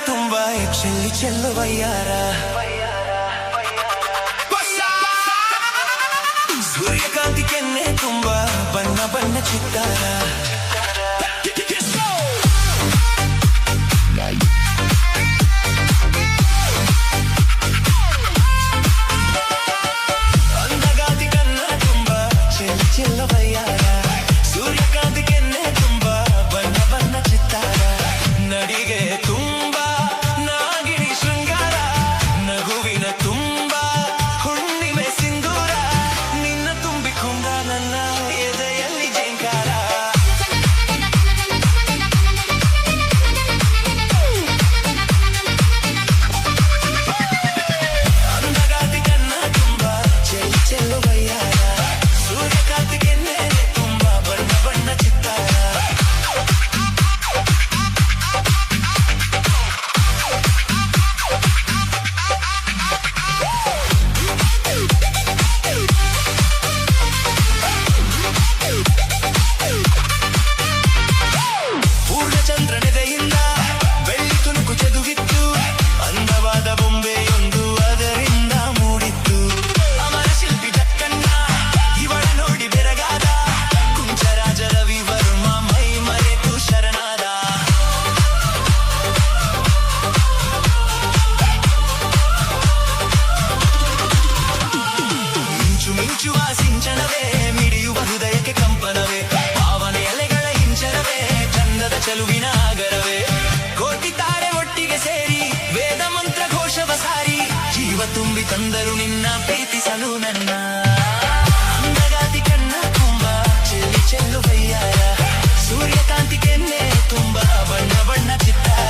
ತುಂಬಾ ಚೆಲ್ಲಿ ಚೆಲ್ಲುವ ಯಾರ ಸೂರ್ಯಕಾಂತಿ ಕೆನ್ನೆ ತುಂಬಾ ಬಣ್ಣ ಬಣ್ಣ ಚಿತ್ತಾರ ಅಂದಗಾತಿ ಕನ್ನ ತುಂಬಾ ಚೆಲ್ಲಿ ಚೆಲ್ಲುವ ಯಾರ ಸೂರ್ಯಕಾಂತಿ ಕೆನ್ನೆ ತುಂಬಾ ಬಣ್ಣ ಬಣ್ಣ ಚಿತ್ತಾರ ನಡಿಗೆ ತುಂಬಾ ನಾಗಿಣಿ ಶೃಂಗಾರ ನಗುವಿನ ತುಂಬಾ ಹುಣ್ಣಿಮೆ ಸಿಂಧೂರ ನಿನ್ನ ತುಂಬಿಕೊಂಡ ನನ್ನ ಎದೆಯಲ್ಲಿ ಜೇಂಕಾರ ಅಂದಗಾತಿ ಕನ್ನ ತುಂಬಾ ಚೆಲ್ಲಿ ಚೆಲ್ಲುವ ಯಾರ ಸೂರ್ಯಕಾಂತಿ ಕೆನ್ನೆ ತುಂಬಾ ಬಣ್ಣ ಬಣ್ಣ ಚಿತ್ತಾರ ಪೂರ್ಣಚಂದ್ರನೆದೆಯಿಂದ ಬೆಳ್ಳಿ ತುಣುಕು ಚೆದುವಿತ್ತು ಅಂದವಾದ ಬೊಂಬೆಯೊಂದು ಅದರಿಂದ ಮೂಡಿತ್ತು ಅಮರ ಶಿಲ್ಪಿ ದಕ್ಕನ್ನ ಇವಳ ನೋಡಿ ಬೆರಗಾದ ಕುಂಚರಾಜ ರವಿವರ್ಮ ಮೈ ಮರೆತು ಶರಣಾದ ಮಿಂಚು ಮಿಂಚುವ ಸಿಂಚನವೇ ಮಿಡಿಯುವ ಹೃದಯಕ್ಕೆ ಕಂಪನವೇ ಭಾವನೆ ಅಲೆಗಳ ಹಿಂಚರವೇ ಚಂದದ ಚೆಲುವಿನ ಆಗರವೇ ಕೋಟಿ ತಾರೆ ಒಟ್ಟಿಗೆ ಸೇರಿ ವೇದ ಮಂತ್ರ ಘೋಷವ ಸಾರಿ ಜೀವ ತುಂಬಿ ತಂದರು ನಿನ್ನ ಪ್ರೀತಿಸಲು ನನ್ನ ಅಂದಗಾತಿ ಕಣ್ಣ ತುಂಬಾ ಚೆಲ್ಲಿ ಚೆಲ್ಲುವಯ್ಯಾರ ಸೂರ್ಯಕಾಂತಿ ಕೆನ್ನೆ ತುಂಬಾ ಬಣ್ಣ ಬಣ್ಣ ಚಿತ್ತಾರ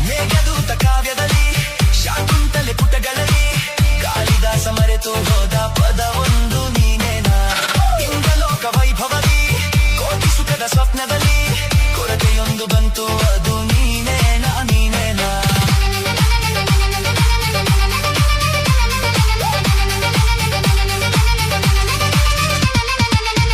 ಮೇಘದೂತ ಕಾವ್ಯದಲ್ಲಿ ಶಾಕುಂತಲೆ ಪುಟಗಳಲ್ಲಿ ಕಾಳಿದಾಸ ಮರೆತು ಹೋದ ಪದವೊಂದು ನೀನೇನಾ ಇಂದ್ರಲೋಕ ವೈಭವದಿ ಕೋಟಿ ಸುಖದ ಸ್ವಪ್ನದಲ್ಲಿ ಕೊರತೆಯೊಂದು ಬಂತು ಅದು ನೀನೇನಾ ನೀನೇನಾ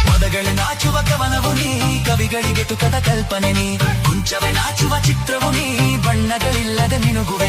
ಪದಗಳೇ ನಾಚುವ ಕವನವು ನೀ ಕವಿಗಳಿಗೆ ತುಕದ ಕಲ್ಪನೆ ನೀ ಕುಂಚವೇ ನಾಚುವ ಚಿತ್ರವು ನೀ ಬಣ್ಣಗಳಿಲ್ಲದೆ ಮಿನುಗುವೆ